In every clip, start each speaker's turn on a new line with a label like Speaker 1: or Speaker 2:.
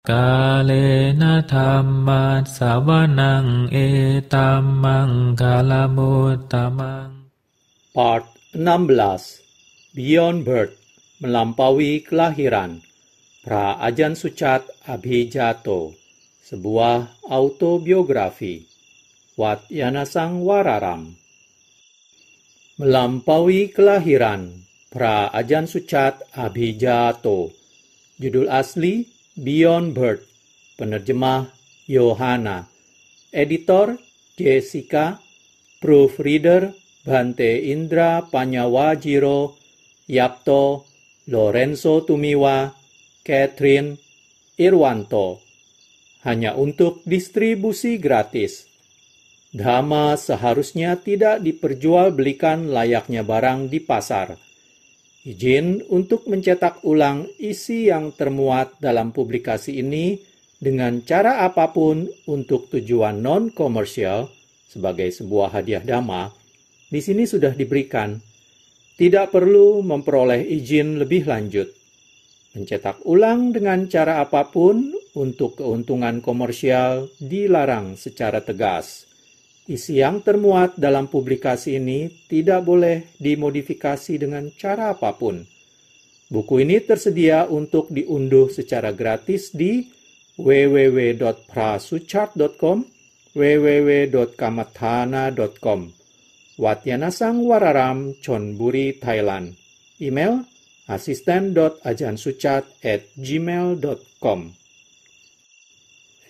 Speaker 1: Kalena dhamma sawanang etamang kalamuttamang.
Speaker 2: Part 16. Beyond Birth, melampaui kelahiran. Pra Ajahn Sucat Abhijato, sebuah autobiografi. Wat Yanasang Wararam. Melampaui kelahiran. Pra Ajahn Sucat Abhijato. Judul asli Beyond Birth. Penerjemah Yohana. Editor Jessica. Proofreader Bhante Indra Panyawajiro, Yapto, Lorenzo Tumiwa, Catherine, Irwanto. Hanya untuk distribusi gratis. Dhamma seharusnya tidak diperjualbelikan layaknya barang di pasar. Izin untuk mencetak ulang isi yang termuat dalam publikasi ini dengan cara apapun untuk tujuan non-komersial sebagai sebuah hadiah Dhamma, di sini sudah diberikan. Tidak perlu memperoleh izin lebih lanjut. Mencetak ulang dengan cara apapun untuk keuntungan komersial dilarang secara tegas. Isi yang termuat dalam publikasi ini tidak boleh dimodifikasi dengan cara apapun. Buku ini tersedia untuk diunduh secara gratis di www.prasuchart.com, www.kamathana.com. Wat Yanasang Wararam, Chonburi, Thailand. Email asisten.ajansucat@gmail.com.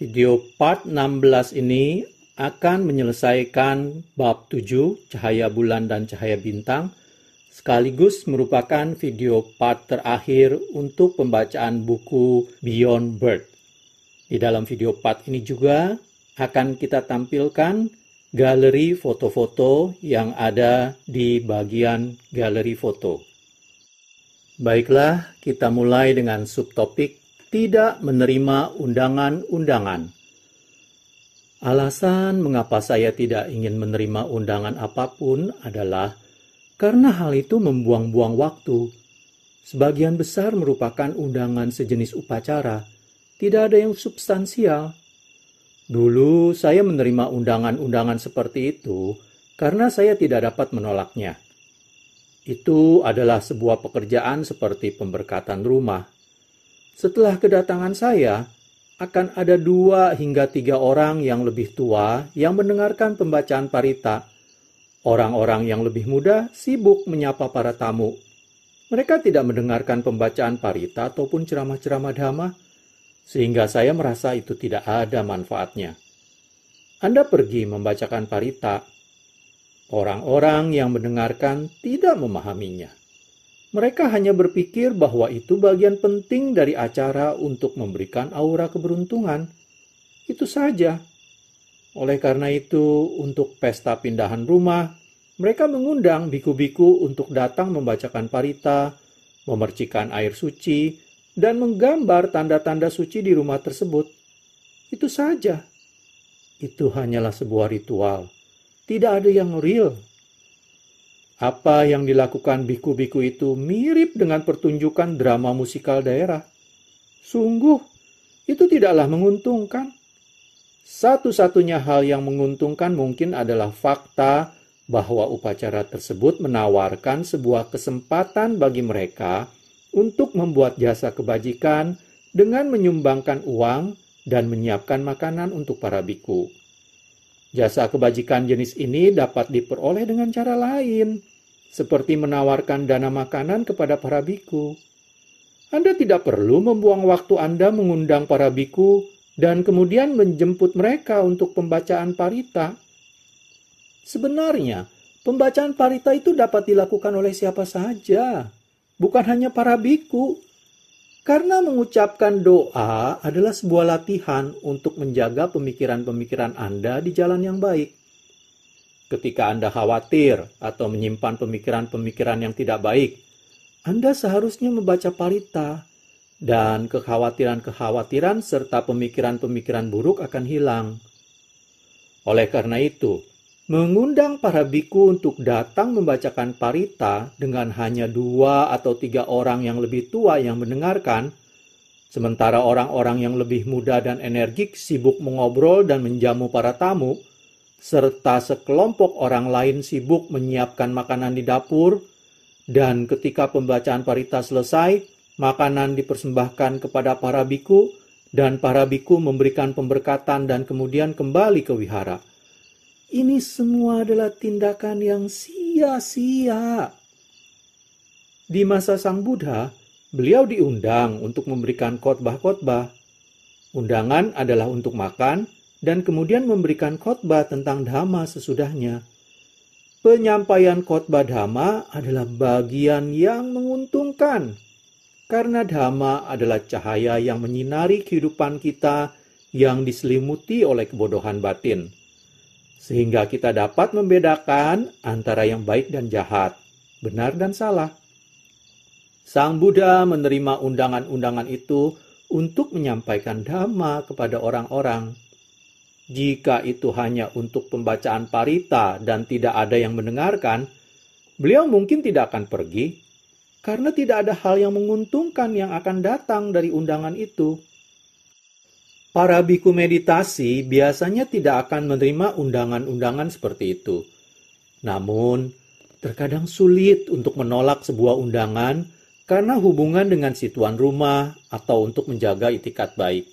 Speaker 2: Video part 16 ini akan menyelesaikan bab 7, cahaya bulan dan cahaya bintang, sekaligus merupakan video part terakhir untuk pembacaan buku Beyond Birth. Di dalam video part ini juga akan kita tampilkan galeri foto-foto yang ada di bagian galeri foto. Baiklah, kita mulai dengan subtopik tidak menerima undangan-undangan. Alasan mengapa saya tidak ingin menerima undangan apapun adalah karena hal itu membuang-buang waktu. Sebagian besar merupakan undangan sejenis upacara, tidak ada yang substansial. Dulu saya menerima undangan-undangan seperti itu karena saya tidak dapat menolaknya. Itu adalah sebuah pekerjaan seperti pemberkatan rumah. Setelah kedatangan saya, akan ada 2 hingga 3 orang yang lebih tua yang mendengarkan pembacaan parita. Orang-orang yang lebih muda sibuk menyapa para tamu. Mereka tidak mendengarkan pembacaan parita ataupun ceramah-ceramah Dhamma, sehingga saya merasa itu tidak ada manfaatnya. Anda pergi membacakan parita. Orang-orang yang mendengarkan tidak memahaminya. Mereka hanya berpikir bahwa itu bagian penting dari acara untuk memberikan aura keberuntungan. Itu saja. Oleh karena itu, untuk pesta pindahan rumah, mereka mengundang biku-biku untuk datang membacakan parita, memercikan air suci, dan menggambar tanda-tanda suci di rumah tersebut. Itu saja. Itu hanyalah sebuah ritual. Tidak ada yang real. Apa yang dilakukan biku-biku itu mirip dengan pertunjukan drama musikal daerah. Sungguh, itu tidaklah menguntungkan. Satu-satunya hal yang menguntungkan mungkin adalah fakta bahwa upacara tersebut menawarkan sebuah kesempatan bagi mereka untuk membuat jasa kebajikan dengan menyumbangkan uang dan menyiapkan makanan untuk para biku. Jasa kebajikan jenis ini dapat diperoleh dengan cara lain, seperti menawarkan dana makanan kepada para biku. Anda tidak perlu membuang waktu Anda mengundang para biku dan kemudian menjemput mereka untuk pembacaan parita. Sebenarnya, pembacaan parita itu dapat dilakukan oleh siapa saja, bukan hanya para biku. Karena mengucapkan doa adalah sebuah latihan untuk menjaga pemikiran-pemikiran Anda di jalan yang baik. Ketika Anda khawatir atau menyimpan pemikiran-pemikiran yang tidak baik, Anda seharusnya membaca parita, dan kekhawatiran-kekhawatiran serta pemikiran-pemikiran buruk akan hilang. Oleh karena itu, mengundang para biku untuk datang membacakan parita dengan hanya 2 atau 3 orang yang lebih tua yang mendengarkan Sementara orang-orang yang lebih muda dan energik sibuk mengobrol dan menjamu para tamu, serta sekelompok orang lain sibuk menyiapkan makanan di dapur, dan ketika pembacaan parita selesai, makanan dipersembahkan kepada para biku, dan para biku memberikan pemberkatan dan kemudian kembali ke wihara. Ini semua adalah tindakan yang sia-sia. Di masa Sang Buddha, beliau diundang untuk memberikan khotbah-khotbah. Undangan adalah untuk makan dan kemudian memberikan khotbah tentang dhamma sesudahnya. Penyampaian khotbah dhamma adalah bagian yang menguntungkan, karena dhamma adalah cahaya yang menyinari kehidupan kita yang diselimuti oleh kebodohan batin, sehingga kita dapat membedakan antara yang baik dan jahat, benar dan salah. Sang Buddha menerima undangan-undangan itu untuk menyampaikan dhamma kepada orang-orang. Jika itu hanya untuk pembacaan parita dan tidak ada yang mendengarkan, beliau mungkin tidak akan pergi, karena tidak ada hal yang menguntungkan yang akan datang dari undangan itu. Para biku meditasi biasanya tidak akan menerima undangan-undangan seperti itu. Namun, terkadang sulit untuk menolak sebuah undangan karena hubungan dengan si tuan rumah atau untuk menjaga itikat baik.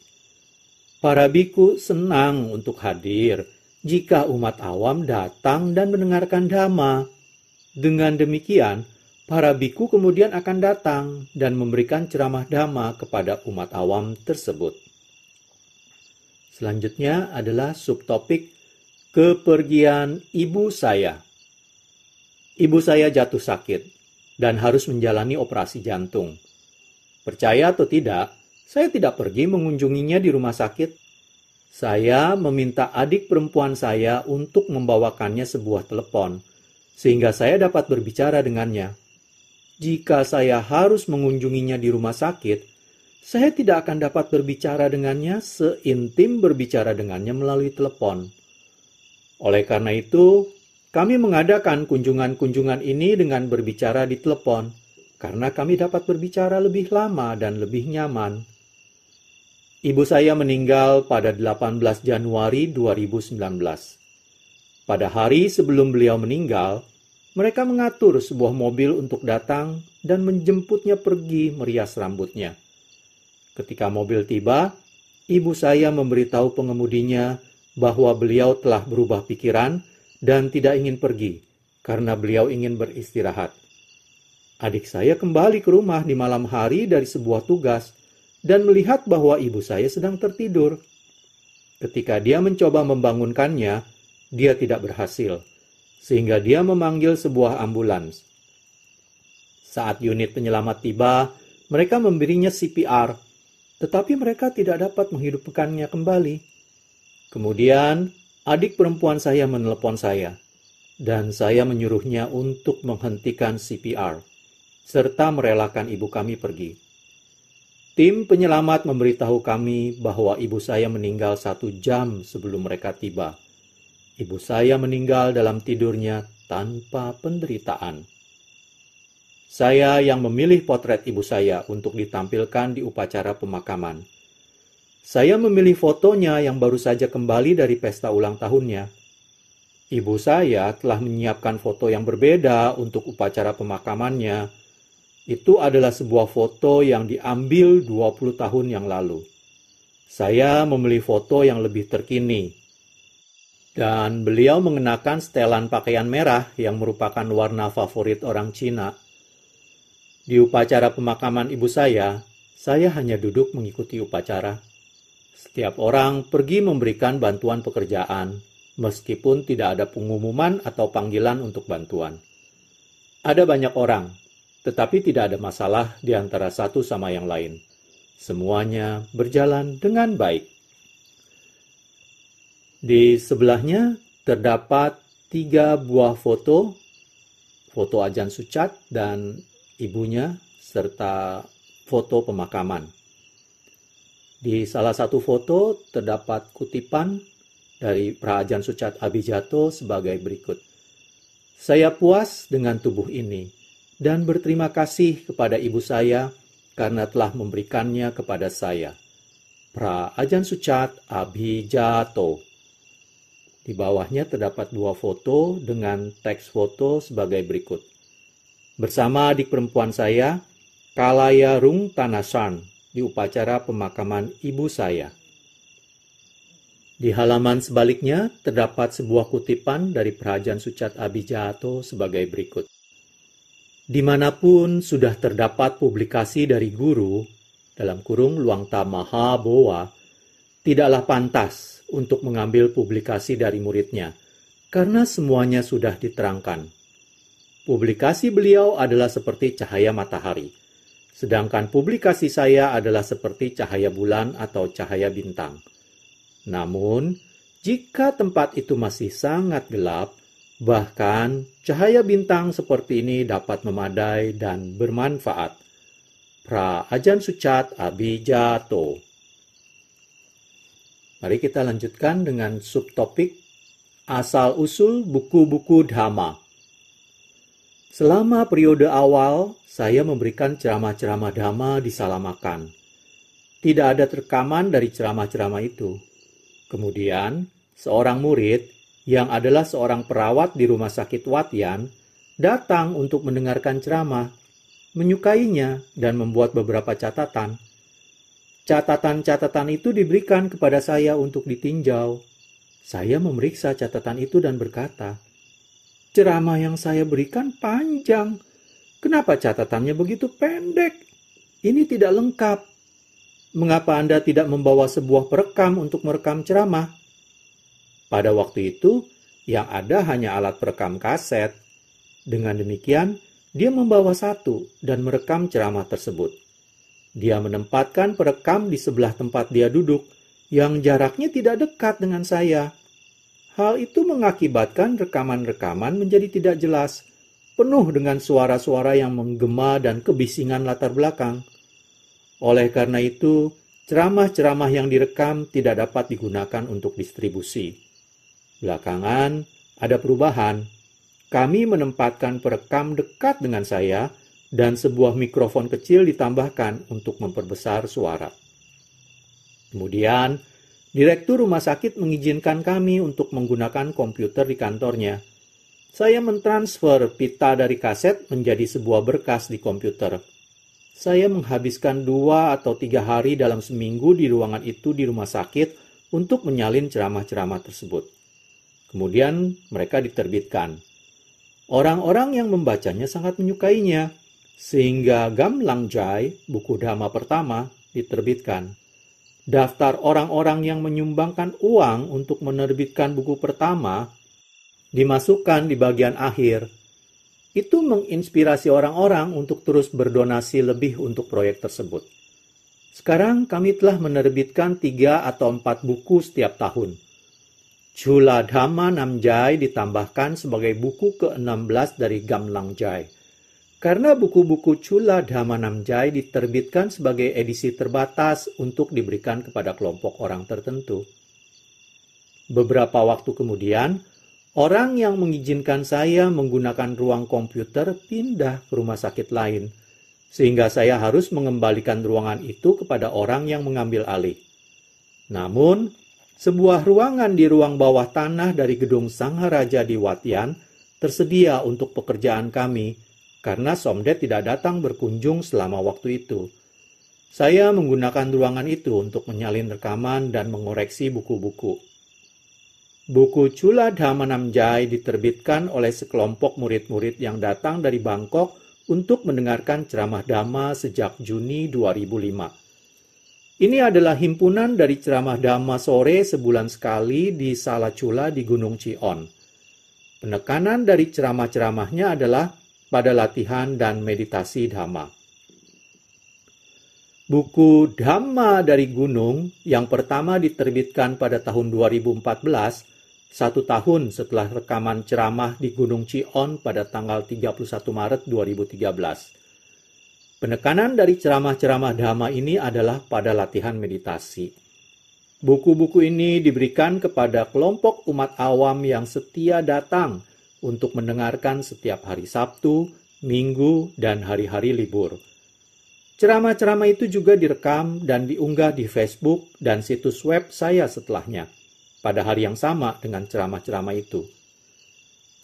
Speaker 2: Para biku senang untuk hadir jika umat awam datang dan mendengarkan dhamma. Dengan demikian, para biku kemudian akan datang dan memberikan ceramah dhamma kepada umat awam tersebut. Selanjutnya adalah subtopik kepergian ibu saya. Ibu saya jatuh sakit dan harus menjalani operasi jantung. Percaya atau tidak, saya tidak pergi mengunjunginya di rumah sakit. Saya meminta adik perempuan saya untuk membawakannya sebuah telepon, sehingga saya dapat berbicara dengannya. Jika saya harus mengunjunginya di rumah sakit, saya tidak akan dapat berbicara dengannya seintim berbicara dengannya melalui telepon. Oleh karena itu, kami mengadakan kunjungan-kunjungan ini dengan berbicara di telepon, karena kami dapat berbicara lebih lama dan lebih nyaman. Ibu saya meninggal pada 18 Januari 2019. Pada hari sebelum beliau meninggal, mereka mengatur sebuah mobil untuk datang dan menjemputnya pergi merias rambutnya. Ketika mobil tiba, ibu saya memberitahu pengemudinya bahwa beliau telah berubah pikiran dan tidak ingin pergi karena beliau ingin beristirahat. Adik saya kembali ke rumah di malam hari dari sebuah tugas dan melihat bahwa ibu saya sedang tertidur. Ketika dia mencoba membangunkannya, dia tidak berhasil, sehingga dia memanggil sebuah ambulans. Saat unit penyelamat tiba, mereka memberinya CPR, tetapi mereka tidak dapat menghidupkannya kembali. Kemudian, adik perempuan saya menelepon saya, dan saya menyuruhnya untuk menghentikan CPR, serta merelakan ibu kami pergi. Tim penyelamat memberitahu kami bahwa ibu saya meninggal 1 jam sebelum mereka tiba. Ibu saya meninggal dalam tidurnya tanpa penderitaan. Saya yang memilih potret ibu saya untuk ditampilkan di upacara pemakaman. Saya memilih fotonya yang baru saja kembali dari pesta ulang tahunnya. Ibu saya telah menyiapkan foto yang berbeda untuk upacara pemakamannya. Itu adalah sebuah foto yang diambil 20 tahun yang lalu. Saya memilih foto yang lebih terkini. Dan beliau mengenakan setelan pakaian merah yang merupakan warna favorit orang Cina. Di upacara pemakaman ibu saya hanya duduk mengikuti upacara. Setiap orang pergi memberikan bantuan pekerjaan, meskipun tidak ada pengumuman atau panggilan untuk bantuan. Ada banyak orang, tetapi tidak ada masalah di antara satu sama yang lain. Semuanya berjalan dengan baik. Di sebelahnya terdapat 3 buah foto Ajahn Sucat dan ibunya, serta foto pemakaman. Di salah satu foto terdapat kutipan dari Ajahn Sucat Abhijato sebagai berikut. Saya puas dengan tubuh ini dan berterima kasih kepada ibu saya karena telah memberikannya kepada saya. Pra Ajahn Suchat Abhijato. Di bawahnya terdapat 2 foto dengan teks foto sebagai berikut. Bersama adik perempuan saya, Kalaya Rung Tanasan, di upacara pemakaman ibu saya. Di halaman sebaliknya terdapat sebuah kutipan dari Pra Ajahn Suchat Abhijato sebagai berikut. Dimanapun sudah terdapat publikasi dari guru, dalam kurung Luangta Maha Boa, tidaklah pantas untuk mengambil publikasi dari muridnya, karena semuanya sudah diterangkan. Publikasi beliau adalah seperti cahaya matahari, sedangkan publikasi saya adalah seperti cahaya bulan atau cahaya bintang. Namun, jika tempat itu masih sangat gelap, bahkan cahaya bintang seperti ini dapat memadai dan bermanfaat. Pra Ajahn Suchat Abhijato. Mari kita lanjutkan dengan subtopik asal-usul buku-buku Dhamma. Selama periode awal, saya memberikan ceramah-ceramah Dhamma di Salamakan. Tidak ada rekaman dari ceramah-ceramah itu. Kemudian, seorang murid yang adalah seorang perawat di rumah sakit Watian datang untuk mendengarkan ceramah, menyukainya dan membuat beberapa catatan. Catatan-catatan itu diberikan kepada saya untuk ditinjau. Saya memeriksa catatan itu dan berkata, "Ceramah yang saya berikan panjang. Kenapa catatannya begitu pendek? Ini tidak lengkap. Mengapa Anda tidak membawa sebuah perekam untuk merekam ceramah?" Pada waktu itu, yang ada hanya alat perekam kaset. Dengan demikian, dia membawa satu dan merekam ceramah tersebut. Dia menempatkan perekam di sebelah tempat dia duduk, yang jaraknya tidak dekat dengan saya. Hal itu mengakibatkan rekaman-rekaman menjadi tidak jelas, penuh dengan suara-suara yang menggema dan kebisingan latar belakang. Oleh karena itu, ceramah-ceramah yang direkam tidak dapat digunakan untuk distribusi. Belakangan, ada perubahan. Kami menempatkan perekam dekat dengan saya, dan sebuah mikrofon kecil ditambahkan untuk memperbesar suara. Kemudian, direktur rumah sakit mengizinkan kami untuk menggunakan komputer di kantornya. Saya mentransfer pita dari kaset menjadi sebuah berkas di komputer. Saya menghabiskan 2 atau 3 hari dalam seminggu di ruangan itu di rumah sakit untuk menyalin ceramah-ceramah tersebut. Kemudian mereka diterbitkan. Orang-orang yang membacanya sangat menyukainya, sehingga Gamlang Jai, buku Dhamma pertama, diterbitkan. Daftar orang-orang yang menyumbangkan uang untuk menerbitkan buku pertama dimasukkan di bagian akhir. Itu menginspirasi orang-orang untuk terus berdonasi lebih untuk proyek tersebut. Sekarang kami telah menerbitkan 3 atau 4 buku setiap tahun. Chula Dhamma Namjai ditambahkan sebagai buku ke-16 dari Gamlang Jai. Karena buku-buku Chula Dhamma Namjai diterbitkan sebagai edisi terbatas untuk diberikan kepada kelompok orang tertentu. Beberapa waktu kemudian, orang yang mengizinkan saya menggunakan ruang komputer pindah ke rumah sakit lain, sehingga saya harus mengembalikan ruangan itu kepada orang yang mengambil alih. Namun, sebuah ruangan di ruang bawah tanah dari gedung Sangharaja di Watian tersedia untuk pekerjaan kami, karena Somdet tidak datang berkunjung selama waktu itu. Saya menggunakan ruangan itu untuk menyalin rekaman dan mengoreksi buku-buku. Buku Chula Dhamma Namjai diterbitkan oleh sekelompok murid-murid yang datang dari Bangkok untuk mendengarkan ceramah Dhamma sejak Juni 2005. Ini adalah himpunan dari ceramah Dhamma sore sebulan sekali di Sala Chula di Gunung Cion. Penekanan dari ceramah-ceramahnya adalah pada latihan dan meditasi Dhamma. Buku Dhamma dari Gunung yang pertama diterbitkan pada tahun 2014, 1 tahun setelah rekaman ceramah di Gunung Cion pada tanggal 31 Maret 2013. Penekanan dari ceramah-ceramah Dhamma ini adalah pada latihan meditasi. Buku-buku ini diberikan kepada kelompok umat awam yang setia datang untuk mendengarkan setiap hari Sabtu, Minggu, dan hari-hari libur. Ceramah-ceramah itu juga direkam dan diunggah di Facebook dan situs web saya setelahnya, pada hari yang sama dengan ceramah-ceramah itu.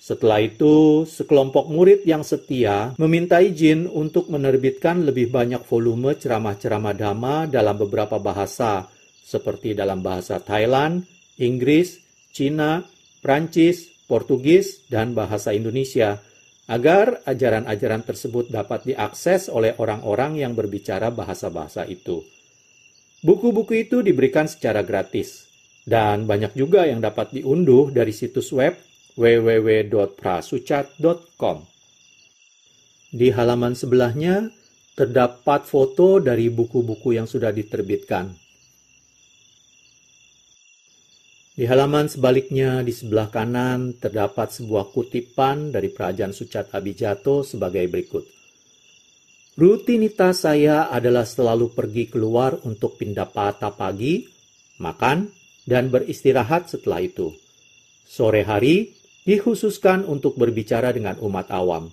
Speaker 2: Setelah itu, sekelompok murid yang setia meminta izin untuk menerbitkan lebih banyak volume ceramah-ceramah Dhamma dalam beberapa bahasa, seperti dalam bahasa Thailand, Inggris, Cina, Prancis, Portugis, dan bahasa Indonesia, agar ajaran-ajaran tersebut dapat diakses oleh orang-orang yang berbicara bahasa-bahasa itu. Buku-buku itu diberikan secara gratis, dan banyak juga yang dapat diunduh dari situs web www.prasucat.com. Di halaman sebelahnya terdapat foto dari buku-buku yang sudah diterbitkan. Di halaman sebaliknya di sebelah kanan terdapat sebuah kutipan dari Praajaan Sucat Abhijato sebagai berikut. Rutinitas saya adalah selalu pergi keluar untuk pindapata pagi, makan, dan beristirahat setelah itu. Sore hari dikhususkan untuk berbicara dengan umat awam.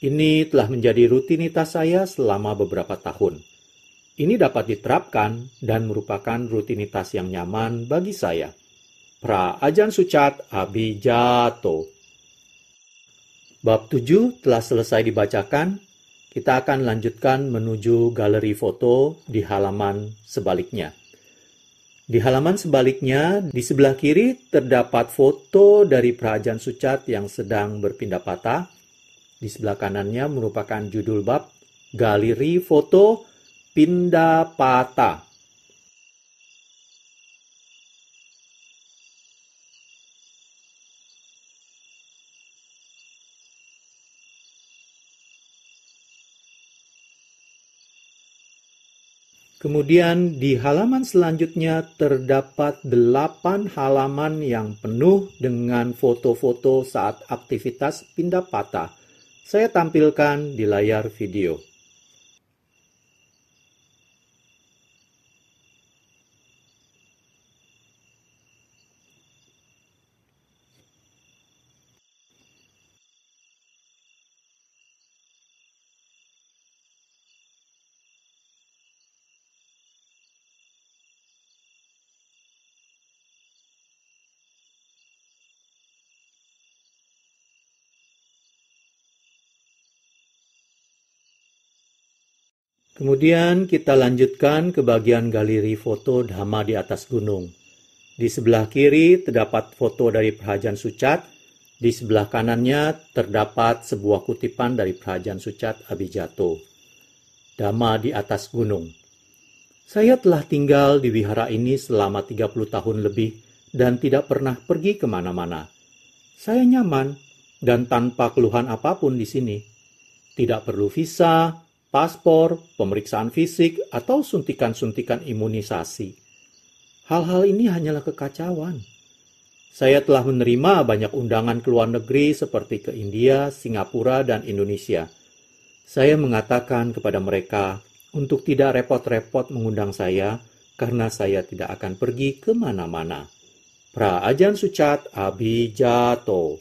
Speaker 2: Ini telah menjadi rutinitas saya selama beberapa tahun. Ini dapat diterapkan dan merupakan rutinitas yang nyaman bagi saya. Praajaan Sucat Abhijato. Bab 7 telah selesai dibacakan. Kita akan lanjutkan menuju galeri foto di halaman sebaliknya. Di halaman sebaliknya, di sebelah kiri terdapat foto dari Praajaan Sucat yang sedang berpindapata. Di sebelah kanannya merupakan judul bab Galeri Foto Pindapata. Kemudian di halaman selanjutnya terdapat 8 halaman yang penuh dengan foto-foto saat aktivitas pindapata. Saya tampilkan di layar video. Kemudian kita lanjutkan ke bagian galeri foto Dhamma di atas gunung. Di sebelah kiri terdapat foto dari Praajaan Sucat, di sebelah kanannya terdapat sebuah kutipan dari Praajaan Sucat Abhijato. Dhamma di atas gunung. Saya telah tinggal di wihara ini selama 30 tahun lebih dan tidak pernah pergi kemana-mana. Saya nyaman dan tanpa keluhan apapun di sini. Tidak perlu visa, paspor, pemeriksaan fisik, atau suntikan-suntikan imunisasi. Hal-hal ini hanyalah kekacauan. Saya telah menerima banyak undangan ke luar negeri seperti ke India, Singapura, dan Indonesia. Saya mengatakan kepada mereka untuk tidak repot-repot mengundang saya karena saya tidak akan pergi kemana-mana. Praajaan Sucat Abhijato.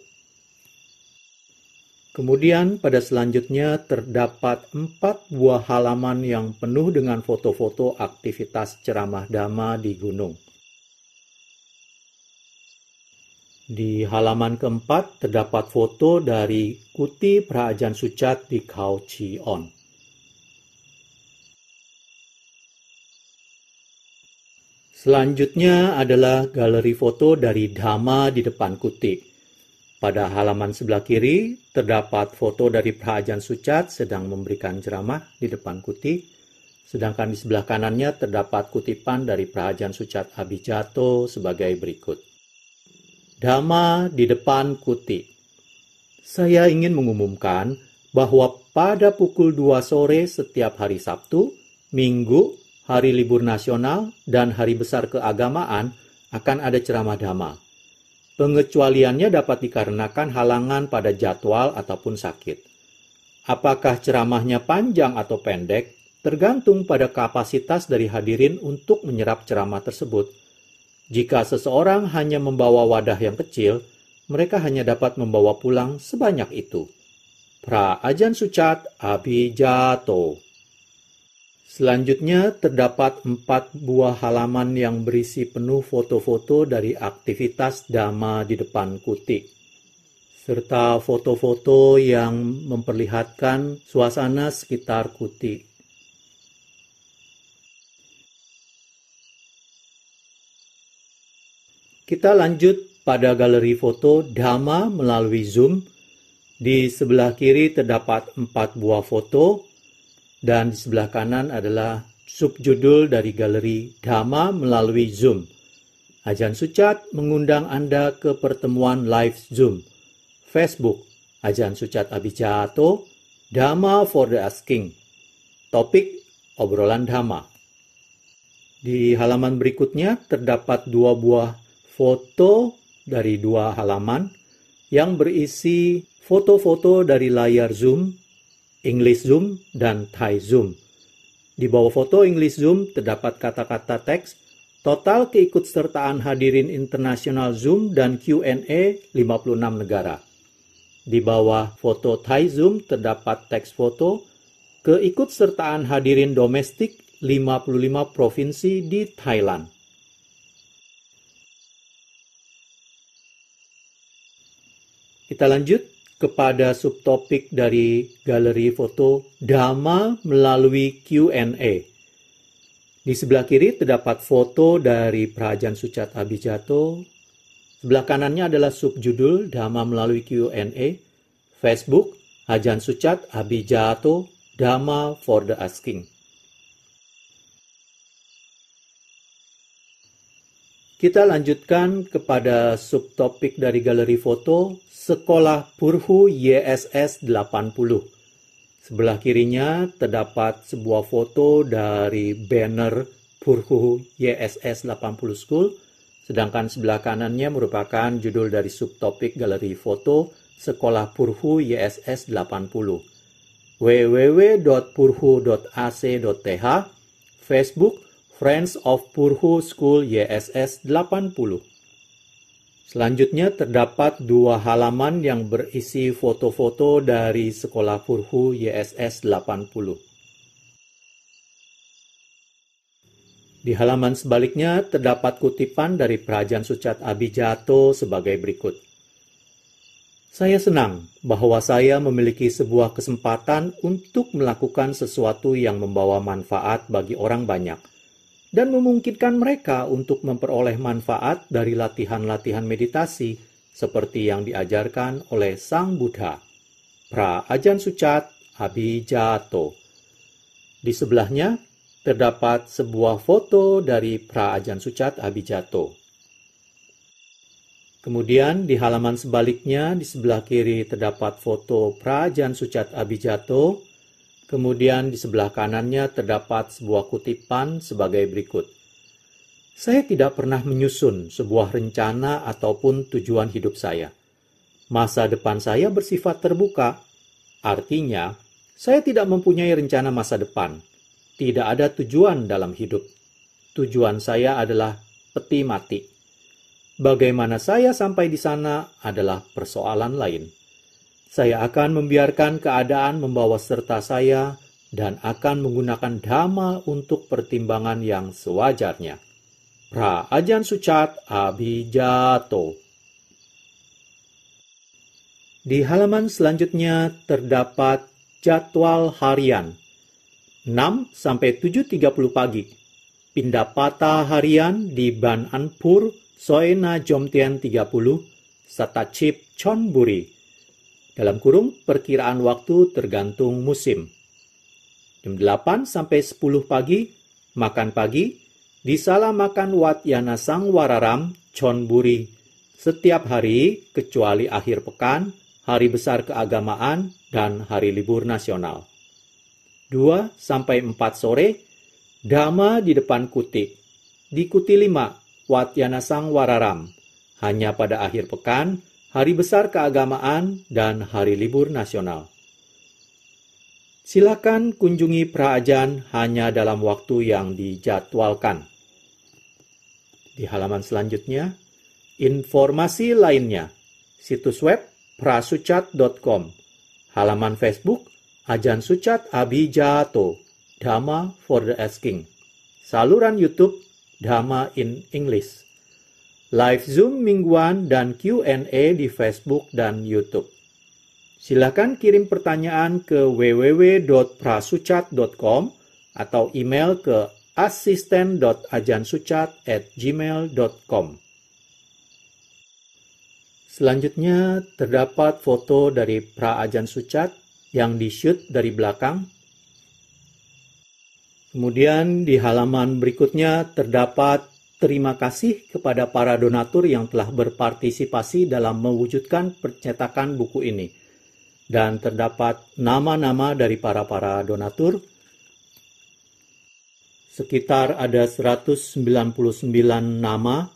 Speaker 2: Kemudian pada selanjutnya terdapat 4 buah halaman yang penuh dengan foto-foto aktivitas ceramah Dhamma di gunung. Di halaman keempat terdapat foto dari kuti Praajaan Sucat di Khao Chi On. Selanjutnya adalah galeri foto dari Dhamma di depan kuti. Pada halaman sebelah kiri, terdapat foto dari Praajaan Sucat sedang memberikan ceramah di depan kuti, sedangkan di sebelah kanannya terdapat kutipan dari Praajaan Sucat Abhijato sebagai berikut. Dhamma di depan kuti. Saya ingin mengumumkan bahwa pada pukul 2 sore setiap hari Sabtu, Minggu, hari libur nasional, dan hari besar keagamaan akan ada ceramah Dhamma. Pengecualiannya dapat dikarenakan halangan pada jadwal ataupun sakit. Apakah ceramahnya panjang atau pendek, tergantung pada kapasitas dari hadirin untuk menyerap ceramah tersebut. Jika seseorang hanya membawa wadah yang kecil, mereka hanya dapat membawa pulang sebanyak itu. Praajaan Sucat Abhijato. Selanjutnya terdapat 4 buah halaman yang berisi penuh foto-foto dari aktivitas Dhamma di depan kuti, serta foto-foto yang memperlihatkan suasana sekitar kuti. Kita lanjut pada galeri foto Dhamma melalui Zoom. Di sebelah kiri terdapat 4 buah foto, dan di sebelah kanan adalah subjudul dari galeri Dhamma melalui Zoom. Ajahn Sucat mengundang Anda ke pertemuan live Zoom. Facebook, Ajahn Sucat Abhijato, Dhamma for the Asking. Topik, obrolan Dhamma. Di halaman berikutnya terdapat 2 buah foto dari 2 halaman yang berisi foto-foto dari layar Zoom, English Zoom, dan Thai Zoom. Di bawah foto English Zoom terdapat kata-kata teks, total keikutsertaan hadirin internasional Zoom dan Q&A 56 negara. Di bawah foto Thai Zoom terdapat teks foto, keikutsertaan hadirin domestik 55 provinsi di Thailand. Kita lanjut kepada subtopik dari galeri foto Dhamma melalui Q&A. Di sebelah kiri terdapat foto dari Ajahn Sucat Abhijato. Sebelah kanannya adalah subjudul Dhamma melalui Q&A. Facebook, Ajahn Sucat Abhijato, Dhamma for the Asking. Kita lanjutkan kepada subtopik dari galeri foto Sekolah Purhu YSS 80. Sebelah kirinya terdapat sebuah foto dari banner Purhu YSS 80 School, sedangkan sebelah kanannya merupakan judul dari subtopik galeri foto Sekolah Purhu YSS 80. www.purhu.ac.th, Facebook, Friends of Purhu School YSS 80. Selanjutnya terdapat 2 halaman yang berisi foto-foto dari Sekolah Purhu YSS 80. Di halaman sebaliknya terdapat kutipan dari Ajahn Sucat Abhijato sebagai berikut. Saya senang bahwa saya memiliki sebuah kesempatan untuk melakukan sesuatu yang membawa manfaat bagi orang banyak, dan memungkinkan mereka untuk memperoleh manfaat dari latihan-latihan meditasi seperti yang diajarkan oleh Sang Buddha. Ajahn Sucat Abhijato. Di sebelahnya terdapat sebuah foto dari Ajahn Sucat Abhijato. Kemudian di halaman sebaliknya di sebelah kiri terdapat foto Ajahn Sucat Abhijato. Kemudian di sebelah kanannya terdapat sebuah kutipan sebagai berikut. Saya tidak pernah menyusun sebuah rencana ataupun tujuan hidup saya. Masa depan saya bersifat terbuka. Artinya, saya tidak mempunyai rencana masa depan. Tidak ada tujuan dalam hidup. Tujuan saya adalah peti mati. Bagaimana saya sampai di sana adalah persoalan lain. Saya akan membiarkan keadaan membawa serta saya dan akan menggunakan Dhamma untuk pertimbangan yang sewajarnya. Ajahn Sucat Abhijato. Di halaman selanjutnya terdapat jadwal harian 6-7.30 pagi. Pindapata harian di Ban Anpur, Soena Jomtien 30, Satachip Chonburi. Dalam kurung, perkiraan waktu tergantung musim. Jam 8-10 pagi, makan pagi, di Sala Makan Wat Yana Sang Wararam, Chonburi. Setiap hari, kecuali akhir pekan, hari besar keagamaan, dan hari libur nasional. 2-4 sore, Dhamma di depan kuti. Di kuti 5, Wat Yana Sang Wararam. Hanya pada akhir pekan, hari besar keagamaan, dan hari libur nasional. Silakan kunjungi Ajahn hanya dalam waktu yang dijadwalkan. Di halaman selanjutnya, informasi lainnya. Situs web prasucat.com. Halaman Facebook Ajahn Sucat Abhijato. Dhamma for the Asking. Saluran YouTube Dhamma in English. Live Zoom mingguan dan Q&A di Facebook dan YouTube. Silakan kirim pertanyaan ke www.prasucat.com atau email ke asisten.ajansucat@gmail.com. Selanjutnya terdapat foto dari Pra Ajan Sucat yang di-shoot dari belakang. Kemudian di halaman berikutnya terdapat terima kasih kepada para donatur yang telah berpartisipasi dalam mewujudkan percetakan buku ini. Dan terdapat nama-nama dari para donatur. Sekitar ada 199 nama.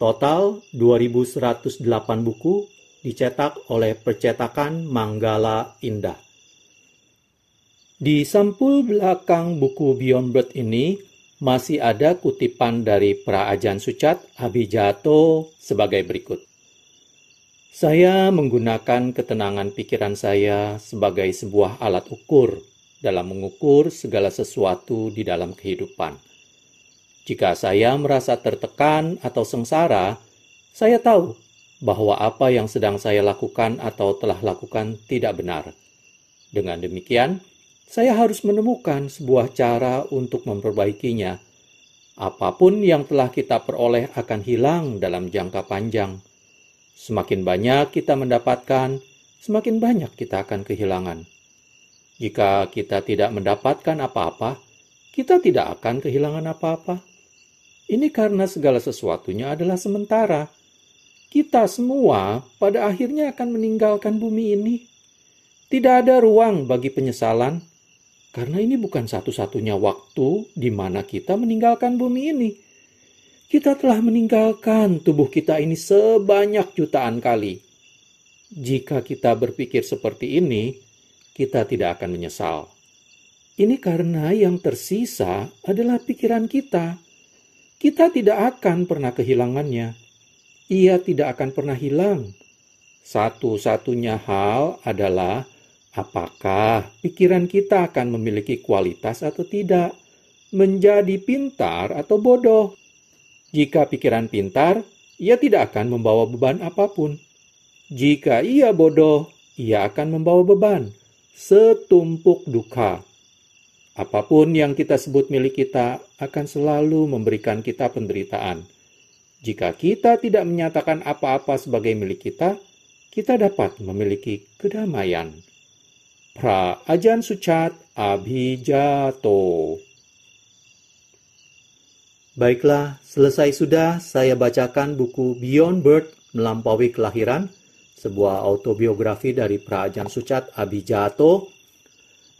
Speaker 2: Total 2.108 buku dicetak oleh percetakan Manggala Indah. Di sampul belakang buku Beyond Birth ini masih ada kutipan dari Pra Ajan Sucat Abhijato sebagai berikut. Saya menggunakan ketenangan pikiran saya sebagai sebuah alat ukur dalam mengukur segala sesuatu di dalam kehidupan. Jika saya merasa tertekan atau sengsara, saya tahu bahwa apa yang sedang saya lakukan atau telah lakukan tidak benar. Dengan demikian, saya harus menemukan sebuah cara untuk memperbaikinya. Apapun yang telah kita peroleh akan hilang dalam jangka panjang. Semakin banyak kita mendapatkan, semakin banyak kita akan kehilangan. Jika kita tidak mendapatkan apa-apa, kita tidak akan kehilangan apa-apa. Ini karena segala sesuatunya adalah sementara. Kita semua pada akhirnya akan meninggalkan bumi ini. Tidak ada ruang bagi penyesalan, karena ini bukan satu-satunya waktu di mana kita meninggalkan bumi ini. Kita telah meninggalkan tubuh kita ini sebanyak jutaan kali. Jika kita berpikir seperti ini, kita tidak akan menyesal. Ini karena yang tersisa adalah pikiran kita. Kita tidak akan pernah kehilangannya. Ia tidak akan pernah hilang. Satu-satunya hal adalah apakah pikiran kita akan memiliki kualitas atau tidak, menjadi pintar atau bodoh. Jika pikiran pintar, ia tidak akan membawa beban apapun. Jika ia bodoh, ia akan membawa beban, setumpuk duka. Apapun yang kita sebut milik kita akan selalu memberikan kita penderitaan. Jika kita tidak menyatakan apa-apa sebagai milik kita, kita dapat memiliki kedamaian. Pra Ajan Sucat Abhijato. Baiklah, selesai sudah saya bacakan buku Beyond Birth Melampaui Kelahiran, sebuah autobiografi dari Pra Ajan Sucat Abhijato.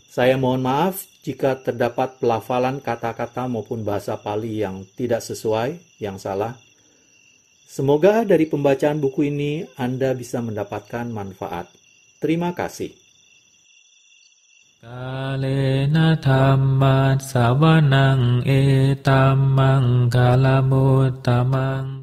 Speaker 2: Saya mohon maaf jika terdapat pelafalan kata-kata maupun bahasa Pali yang tidak sesuai, yang salah. Semoga dari pembacaan buku ini Anda bisa mendapatkan manfaat. Terima kasih.
Speaker 1: Kalena dhamma savanang etamang kalamuttamang